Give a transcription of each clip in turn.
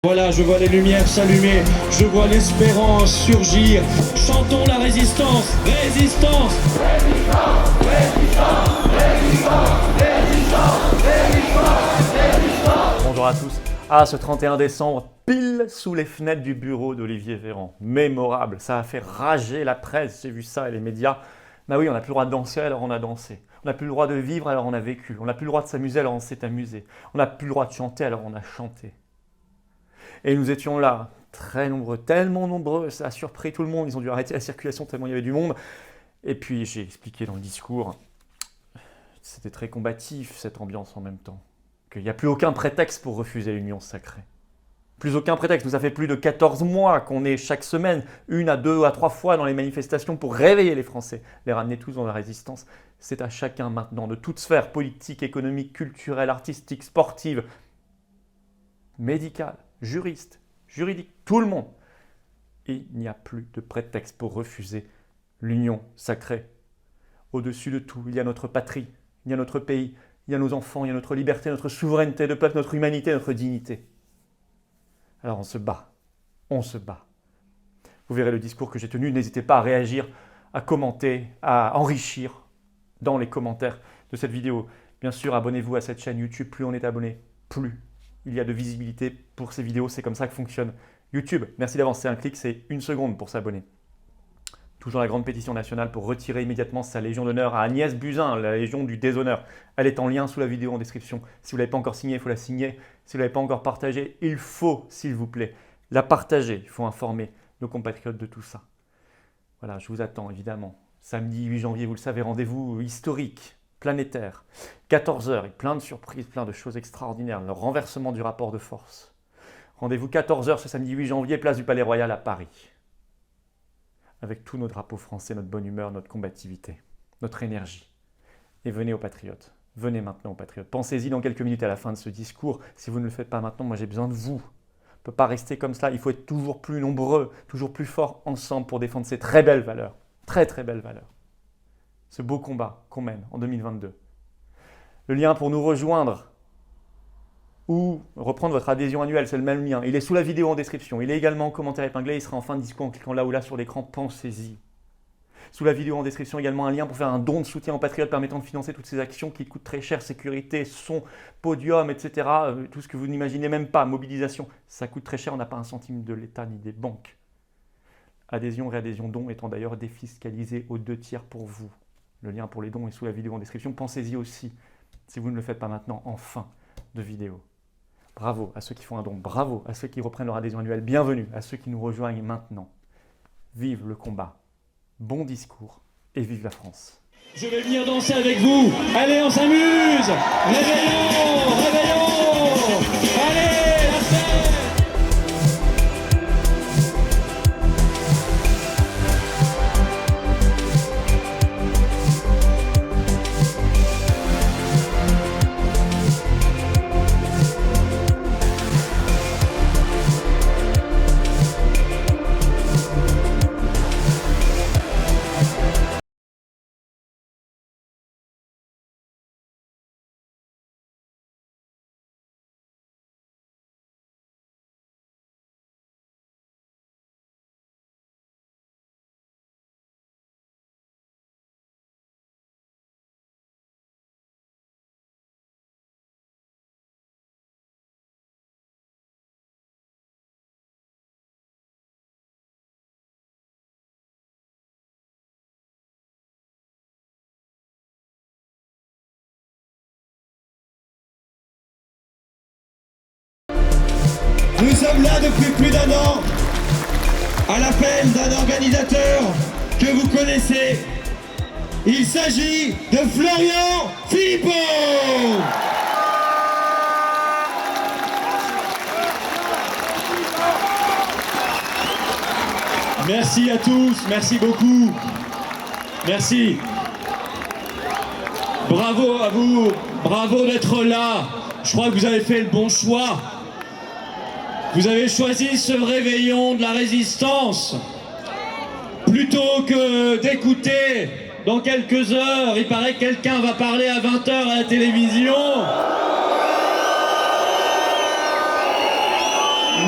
Voilà, je vois les lumières s'allumer, je vois l'espérance surgir. Chantons la résistance, résistance, résistance, résistance, résistance, résistance, résistance, résistance. Bonjour à tous. Ah, ce 31 décembre, pile sous les fenêtres du bureau d'Olivier Véran. Mémorable, ça a fait rager la presse, j'ai vu ça et les médias. Bah oui, on n'a plus le droit de danser, alors on a dansé. On n'a plus le droit de vivre, alors on a vécu. On n'a plus le droit de s'amuser, alors on s'est amusé. On n'a plus le droit de chanter, alors on a chanté. Et nous étions là, très nombreux, tellement nombreux, ça a surpris tout le monde. Ils ont dû arrêter la circulation tellement il y avait du monde. Et puis j'ai expliqué dans le discours, c'était très combatif cette ambiance en même temps, qu'il n'y a plus aucun prétexte pour refuser l'union sacrée. Plus aucun prétexte, nous ça fait plus de 14 mois qu'on est chaque semaine, 1 à 2 à 3 fois dans les manifestations pour réveiller les Français, les ramener tous dans la résistance. C'est à chacun maintenant, de toute sphère, politique, économique, culturelle, artistique, sportive, médicale, juriste, juridique, tout le monde. Il n'y a plus de prétexte pour refuser l'union sacrée. Au-dessus de tout, il y a notre patrie, il y a notre pays, il y a nos enfants, il y a notre liberté, notre souveraineté de peuple, notre humanité, notre dignité. Alors on se bat, on se bat. Vous verrez le discours que j'ai tenu, n'hésitez pas à réagir, à commenter, à enrichir dans les commentaires de cette vidéo. Bien sûr, abonnez-vous à cette chaîne YouTube, plus on est abonné, plus il y a de visibilité pour ces vidéos, c'est comme ça que fonctionne YouTube. Merci d'avance, c'est un clic, c'est 1 seconde pour s'abonner. Toujours la grande pétition nationale pour retirer immédiatement sa Légion d'honneur à Agnès Buzyn, la Légion du déshonneur. Elle est en lien sous la vidéo en description. Si vous ne l'avez pas encore signée, il faut la signer. Si vous ne l'avez pas encore partagée, il faut, s'il vous plaît, la partager. Il faut informer nos compatriotes de tout ça. Voilà, je vous attends évidemment. Samedi 8 janvier, vous le savez, rendez-vous historique, planétaire. 14 h et plein de surprises, plein de choses extraordinaires. Le renversement du rapport de force. Rendez-vous 14 h ce samedi 8 janvier, place du Palais Royal à Paris. Avec tous nos drapeaux français, notre bonne humeur, notre combativité, notre énergie. Et venez aux Patriotes. Venez maintenant aux Patriotes. Pensez-y dans quelques minutes à la fin de ce discours. Si vous ne le faites pas maintenant, moi j'ai besoin de vous. On ne peut pas rester comme cela. Il faut être toujours plus nombreux, toujours plus forts ensemble pour défendre ces très belles valeurs. Très très belles valeurs. Ce beau combat qu'on mène en 2022. Le lien pour nous rejoindre ou reprendre votre adhésion annuelle, c'est le même lien. Il est sous la vidéo en description. Il est également en commentaire épinglé. Il sera en fin de discours en cliquant là ou là sur l'écran. Pensez-y. Sous la vidéo en description, également un lien pour faire un don de soutien aux patriotes permettant de financer toutes ces actions qui coûtent très cher. Sécurité, son, podium, etc. Tout ce que vous n'imaginez même pas. Mobilisation, ça coûte très cher. On n'a pas un centime de l'État ni des banques. Adhésion, réadhésion, don étant d'ailleurs défiscalisé aux 2/3 pour vous. Le lien pour les dons est sous la vidéo en description. Pensez-y aussi, si vous ne le faites pas maintenant, en fin de vidéo. Bravo à ceux qui font un don, bravo à ceux qui reprennent leur adhésion annuelle, bienvenue à ceux qui nous rejoignent maintenant. Vive le combat, bon discours et vive la France. Je vais venir danser avec vous. Allez, on s'amuse. Réveillons, réveillons. Allez, la fête. Nous sommes là depuis plus d'1 an, à l'appel d'un organisateur que vous connaissez. Il s'agit de Florian Philippot. Merci à tous, merci beaucoup. Merci. Bravo à vous, bravo d'être là. Je crois que vous avez fait le bon choix. Vous avez choisi ce réveillon de la résistance plutôt que d'écouter dans quelques heures, il paraît que quelqu'un va parler à 20 h à la télévision.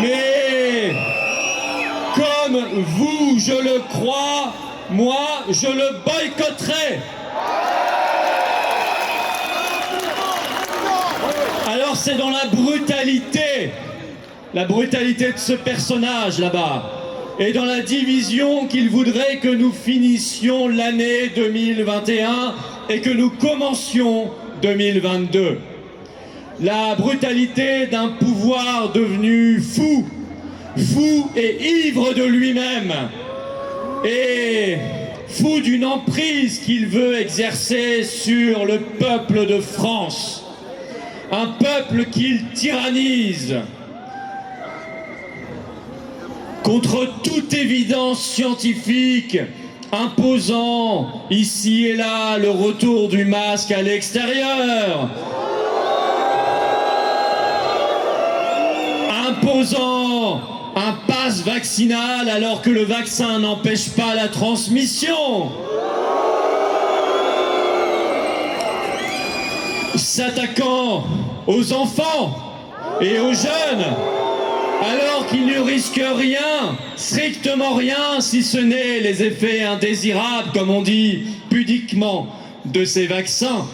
Mais vous, je le crois, moi, je le boycotterai. Alors c'est dans la brutalité de ce personnage là-bas, et dans la division qu'il voudrait que nous finissions l'année 2021 et que nous commencions 2022. La brutalité d'un pouvoir devenu fou et ivre de lui-même, et fou d'une emprise qu'il veut exercer sur le peuple de France. Un peuple qu'il tyrannise, contre toute évidence scientifique, imposant ici et là le retour du masque à l'extérieur, imposant un pass vaccinal alors que le vaccin n'empêche pas la transmission, s'attaquant aux enfants et aux jeunes alors qu'ils ne risquent rien, strictement rien, si ce n'est les effets indésirables, comme on dit pudiquement, de ces vaccins.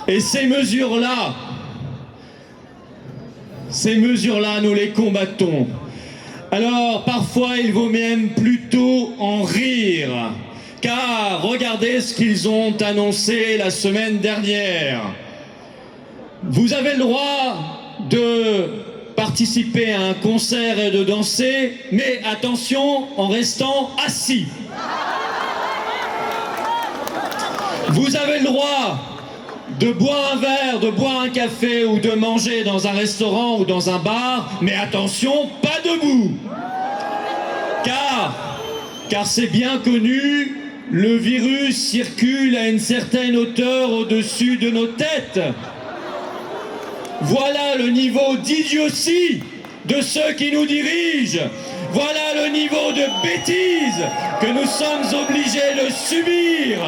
Et ces mesures-là, nous les combattons. Alors, parfois, il vaut même plutôt en rire, car regardez ce qu'ils ont annoncé la semaine dernière. Vous avez le droit de participer à un concert et de danser, mais attention, en restant assis. Vous avez le droit de boire un verre, de boire un café ou de manger dans un restaurant ou dans un bar, mais attention, pas debout. Car c'est bien connu, le virus circule à une certaine hauteur au-dessus de nos têtes. Voilà le niveau d'idiotie de ceux qui nous dirigent. Voilà le niveau de bêtise que nous sommes obligés de subir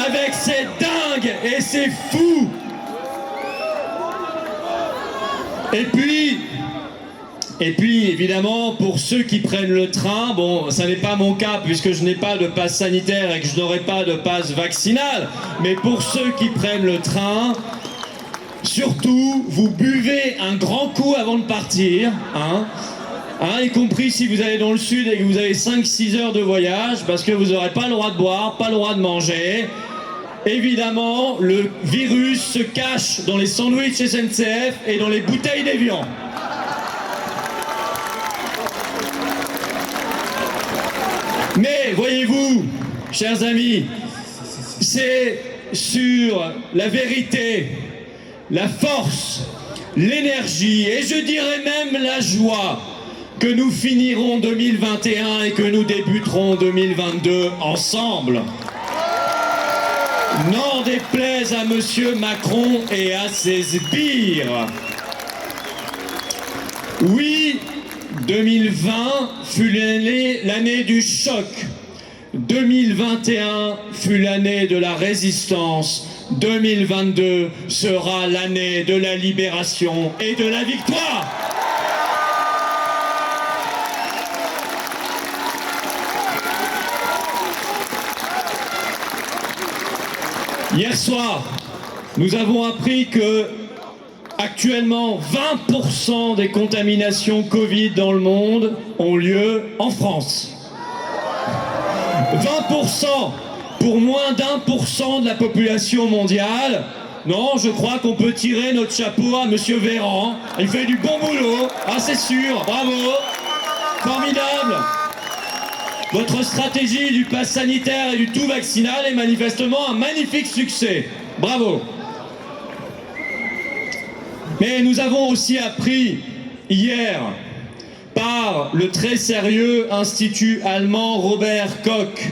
avec ces dingues et ces fous. Et puis, évidemment, pour ceux qui prennent le train, bon, ça n'est pas mon cas puisque je n'ai pas de passe sanitaire et que je n'aurai pas de passe vaccinal, mais pour ceux qui prennent le train, surtout, vous buvez un grand coup avant de partir, y compris si vous allez dans le sud et que vous avez 5-6 heures de voyage, parce que vous n'aurez pas le droit de boire, pas le droit de manger. Évidemment, le virus se cache dans les sandwichs SNCF et dans les bouteilles d'Évian. Mais voyez-vous, chers amis, c'est sur la vérité, la force, l'énergie et je dirais même la joie que nous finirons 2021 et que nous débuterons 2022 ensemble. N'en déplaise à Monsieur Macron et à ses sbires. Oui, 2020 fut l'année du choc. 2021 fut l'année de la résistance. 2022 sera l'année de la libération et de la victoire. Hier soir, nous avons appris que actuellement 20% des contaminations Covid dans le monde ont lieu en France. 20% pour moins d'1% de la population mondiale. Non, je crois qu'on peut tirer notre chapeau à Monsieur Véran. Il fait du bon boulot, c'est sûr, bravo, formidable. Votre stratégie du pass sanitaire et du tout vaccinal est manifestement un magnifique succès. Bravo. Mais nous avons aussi appris hier par le très sérieux institut allemand Robert Koch,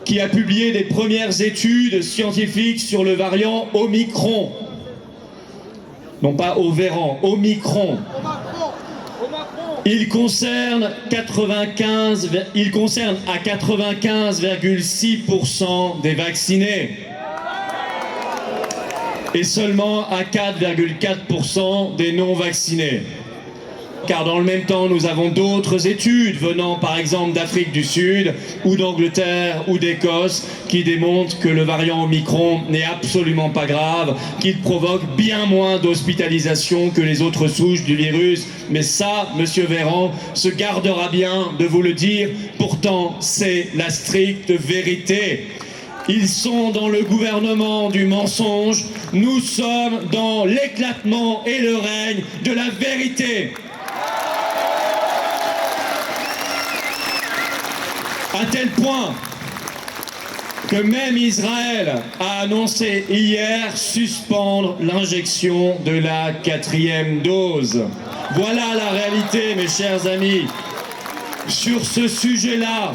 qui a publié des premières études scientifiques sur le variant Omicron. Non pas Ovéran, Omicron. Il concerne à 95,6% des vaccinés et seulement à 4,4% des non-vaccinés. car dans le même temps, nous avons d'autres études venant par exemple d'Afrique du Sud ou d'Angleterre ou d'Écosse qui démontrent que le variant Omicron n'est absolument pas grave, qu'il provoque bien moins d'hospitalisation que les autres souches du virus. Mais ça, monsieur Véran, se gardera bien de vous le dire, pourtant c'est la stricte vérité. Ils sont dans le gouvernement du mensonge, nous sommes dans l'éclatement et le règne de la vérité. À tel point que même Israël a annoncé hier suspendre l'injection de la 4e dose. Voilà la réalité, mes chers amis. Sur ce sujet-là,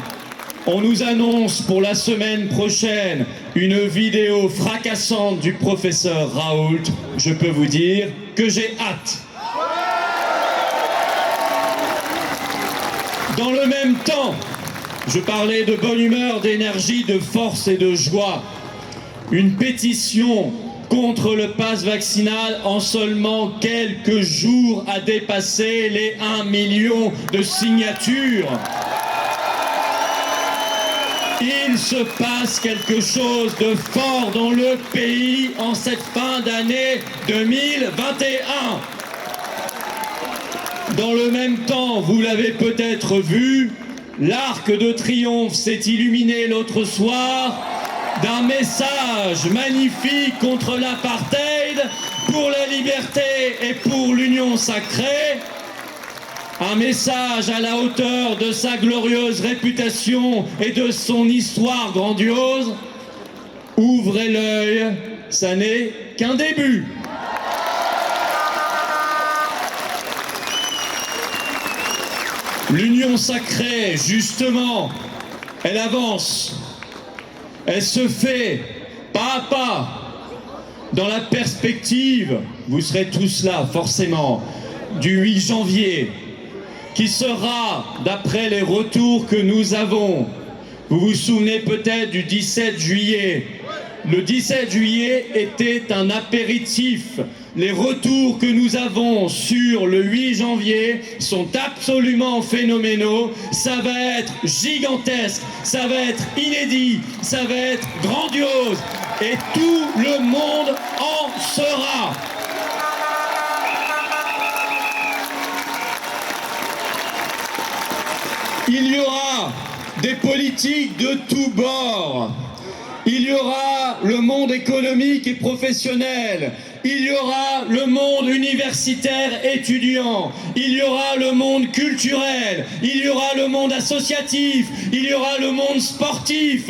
on nous annonce pour la semaine prochaine une vidéo fracassante du professeur Raoult. Je peux vous dire que j'ai hâte. Dans le même temps, je parlais de bonne humeur, d'énergie, de force et de joie. Une pétition contre le pass vaccinal en seulement quelques jours a dépassé les 1 million de signatures. Il se passe quelque chose de fort dans le pays en cette fin d'année 2021. Dans le même temps, vous l'avez peut-être vu, l'Arc de Triomphe s'est illuminé l'autre soir d'un message magnifique contre l'apartheid, pour la liberté et pour l'union sacrée. Un message à la hauteur de sa glorieuse réputation et de son histoire grandiose. Ouvrez l'œil, ça n'est qu'un début. L'union sacrée, justement, elle avance. Elle se fait pas à pas dans la perspective, vous serez tous là forcément, du 8 janvier, qui sera, d'après les retours que nous avons, vous vous souvenez peut-être du 17 juillet. Le 17 juillet était un apéritif. Les retours que nous avons sur le 8 janvier sont absolument phénoménaux. Ça va être gigantesque, ça va être inédit, ça va être grandiose. Et tout le monde en sera. Il y aura des politiques de tous bords. Il y aura le monde économique et professionnel. Il y aura le monde universitaire étudiant. Il y aura le monde culturel. Il y aura le monde associatif. Il y aura le monde sportif.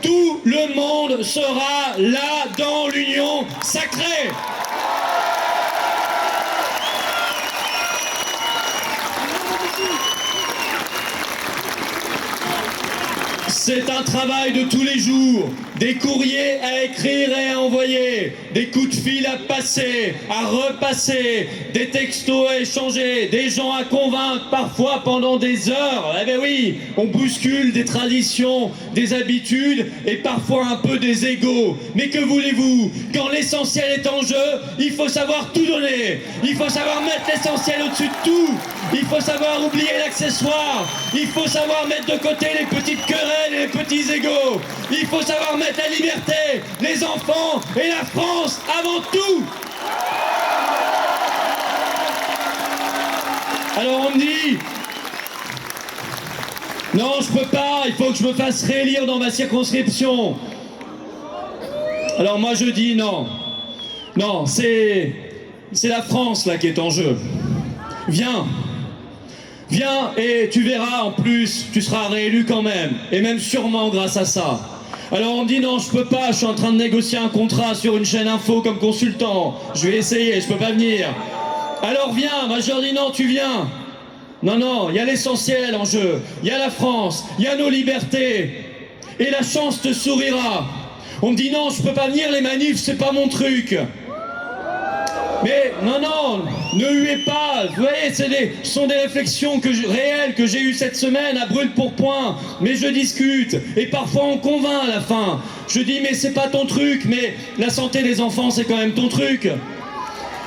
Tout le monde sera là dans l'union sacrée. C'est un travail de tous les jours, des courriers à écrire et à envoyer, des coups de fil à passer, à repasser, des textos à échanger, des gens à convaincre parfois pendant des heures. Eh bien oui, on bouscule des traditions, des habitudes et parfois un peu des égos. Mais que voulez-vous? Quand l'essentiel est en jeu, il faut savoir tout donner. Il faut savoir mettre l'essentiel au-dessus de tout. Il faut savoir oublier l'accessoire. Il faut savoir mettre de côté les petites querelles et les petits égos. Il faut savoir mettre la liberté, les enfants et la France avant tout. Alors on me dit, non je peux pas, il faut que je me fasse réélire dans ma circonscription. Alors moi je dis non. Non, c'est la France là qui est en jeu. Viens. Viens et tu verras, en plus, tu seras réélu quand même. Et même sûrement grâce à ça. Alors on me dit non, je peux pas, je suis en train de négocier un contrat sur une chaîne info comme consultant. Je vais essayer, je peux pas venir. Alors viens, moi je leur dis non, tu viens. Non, non, il y a l'essentiel en jeu. Il y a la France, il y a nos libertés. Et la chance te sourira. On me dit non, je peux pas venir, les manifs, c'est pas mon truc. Mais non, non, ne huez pas. Vous voyez, ce sont des réflexions réelles que j'ai eues cette semaine à brûle-pourpoint. Mais je discute et parfois on convainc à la fin. Je dis mais c'est pas ton truc, mais la santé des enfants c'est quand même ton truc.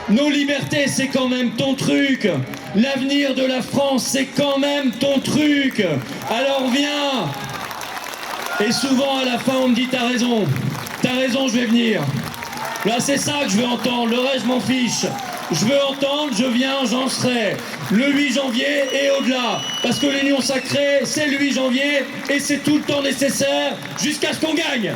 Nos libertés, c'est quand même ton truc. L'avenir de la France, c'est quand même ton truc. Alors viens. Et souvent, à la fin, on me dit « T'as raison, je vais venir ». Là, c'est ça que je veux entendre. Le reste, je m'en fiche. Je veux entendre, je viens, j'en serai. Le 8 janvier et au-delà. Parce que l'Union sacrée, c'est le 8 janvier et c'est tout le temps nécessaire jusqu'à ce qu'on gagne.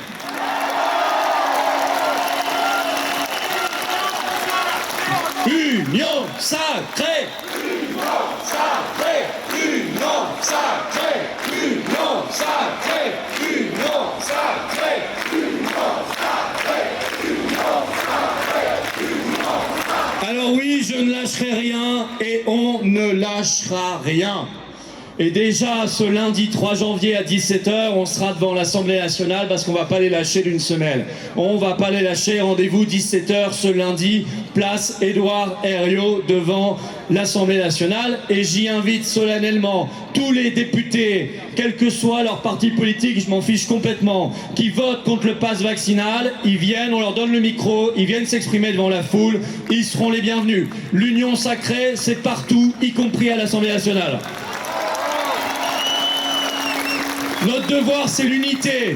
Union sacrée, Union sacrée, Union sacrée, Union sacrée, Union sacrée, Union sacrée, Union sacrée. Alors oui, je ne lâcherai rien et on ne lâchera rien. Et déjà, ce lundi 3 janvier à 17h, on sera devant l'Assemblée nationale parce qu'on ne va pas les lâcher d'une semelle. On ne va pas les lâcher. Rendez-vous 17h ce lundi, place Édouard Herriot devant l'Assemblée nationale. Et j'y invite solennellement tous les députés, quel que soit leur parti politique, je m'en fiche complètement, qui votent contre le pass vaccinal. Ils viennent, on leur donne le micro, ils viennent s'exprimer devant la foule. Ils seront les bienvenus. L'union sacrée, c'est partout, y compris à l'Assemblée nationale. Notre devoir, c'est l'unité.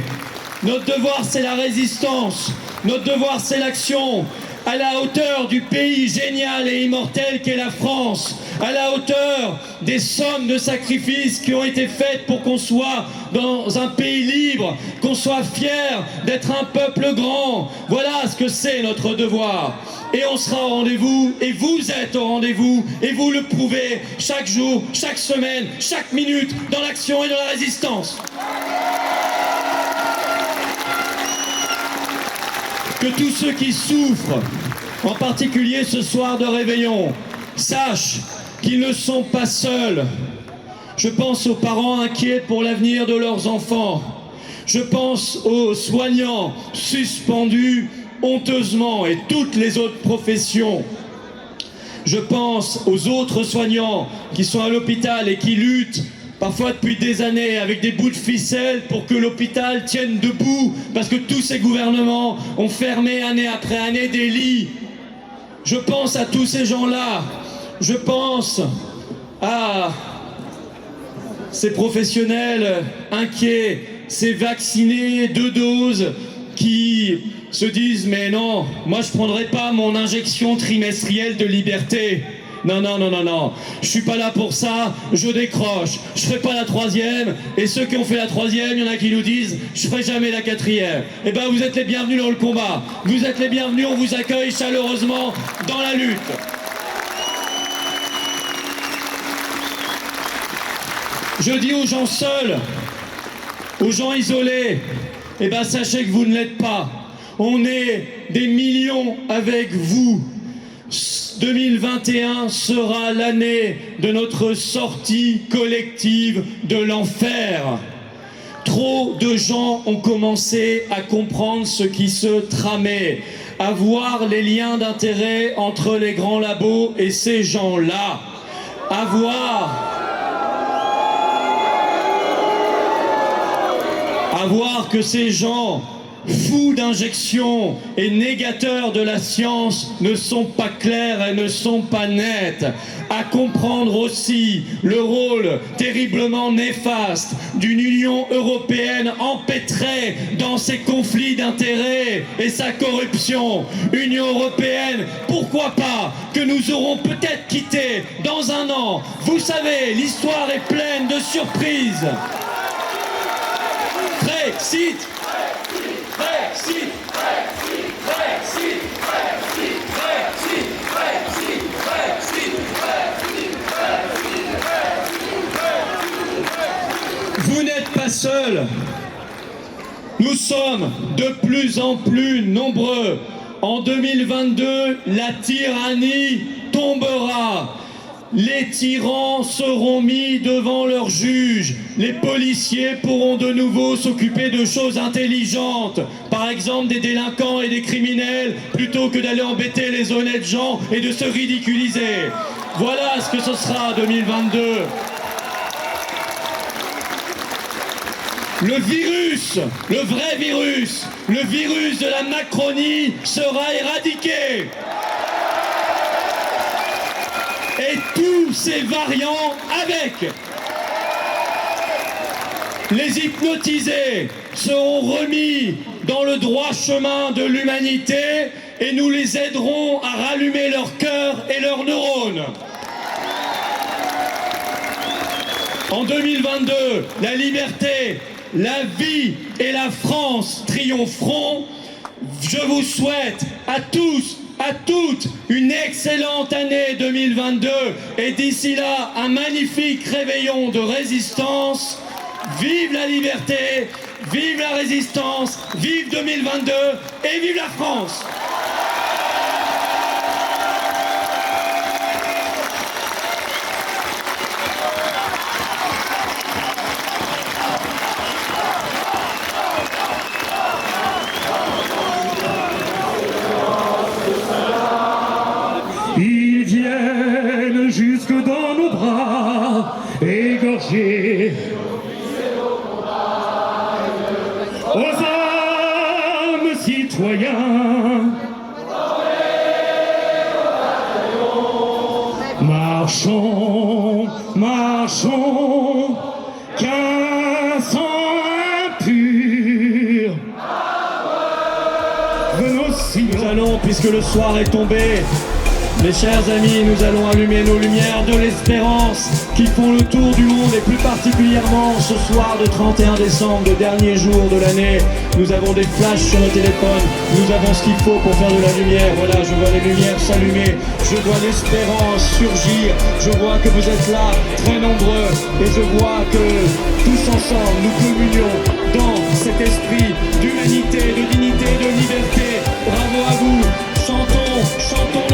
Notre devoir, c'est la résistance. Notre devoir, c'est l'action. À la hauteur du pays génial et immortel qu'est la France. À la hauteur des sommes de sacrifices qui ont été faites pour qu'on soit dans un pays libre, qu'on soit fier d'être un peuple grand. Voilà ce que c'est notre devoir. Et on sera au rendez-vous, et vous êtes au rendez-vous, et vous le prouvez chaque jour, chaque semaine, chaque minute, dans l'action et dans la résistance. Que tous ceux qui souffrent, en particulier ce soir de réveillon, sachent qu'ils ne sont pas seuls. Je pense aux parents inquiets pour l'avenir de leurs enfants. Je pense aux soignants suspendus honteusement et toutes les autres professions. Je pense aux autres soignants qui sont à l'hôpital et qui luttent parfois depuis des années avec des bouts de ficelle pour que l'hôpital tienne debout parce que tous ces gouvernements ont fermé année après année des lits. Je pense à tous ces gens-là. Je pense à ces professionnels inquiets, ces vaccinés 2 doses qui se disent « mais non, moi je prendrai pas mon injection trimestrielle de liberté. Non, non, non, non, non, je suis pas là pour ça, je décroche, je ferai pas la 3e, et ceux qui ont fait la 3e, il y en a qui nous disent « je ferai jamais la 4e ». Eh ben vous êtes les bienvenus dans le combat, vous êtes les bienvenus, on vous accueille chaleureusement dans la lutte. Je dis aux gens seuls, aux gens isolés, eh ben sachez que vous ne l'êtes pas. On est des millions avec vous. 2021 sera l'année de notre sortie collective de l'enfer. Trop de gens ont commencé à comprendre ce qui se tramait, à voir les liens d'intérêt entre les grands labos et ces gens-là, à voir que ces gens fous d'injection et négateurs de la science ne sont pas clairs et ne sont pas nets, à comprendre aussi le rôle terriblement néfaste d'une Union européenne empêtrée dans ses conflits d'intérêts et sa corruption. Union européenne, pourquoi pas, que nous aurons peut-être quitté dans 1 an. Vous savez, l'histoire est pleine de surprises. Brexit, Brexit, Brexit, Brexit, Brexit, Brexit, Brexit, Brexit, Brexit. Vous n'êtes pas seuls. Nous sommes de plus en plus nombreux. En 2022, la tyrannie tombera. Les tyrans seront mis devant leurs juges. Les policiers pourront de nouveau s'occuper de choses intelligentes. Par exemple des délinquants et des criminels, plutôt que d'aller embêter les honnêtes gens et de se ridiculiser. Voilà ce que ce sera 2022. Le virus, le vrai virus, le virus de la Macronie sera éradiqué. tous ces variants avec. Les hypnotisés seront remis dans le droit chemin de l'humanité et nous les aiderons à rallumer leur cœur et leurs neurones. En 2022, la liberté, la vie et la France triompheront. Je vous souhaite à tous, à toutes, une excellente année 2022 et d'ici là, un magnifique réveillon de résistance. Vive la liberté, vive la résistance, vive 2022 et vive la France! Ils viennent jusque dans nos bras, égorgés. Aux armes, citoyens, marchons, marchons, qu'un sang impur de nos sillons. Nous allons, puisque le soir est tombé, mes chers amis, nous allons allumer nos lumières de l'espérance qui font le tour du monde et plus particulièrement ce soir de 31 décembre, le dernier jour de l'année. Nous avons des flashs sur nos téléphones, nous avons ce qu'il faut pour faire de la lumière. Voilà, je vois les lumières s'allumer, je vois l'espérance surgir, je vois que vous êtes là, très nombreux, et je vois que tous ensemble nous communions dans cet esprit d'humanité, de dignité, de liberté. Bravo à vous, chantons, chantons.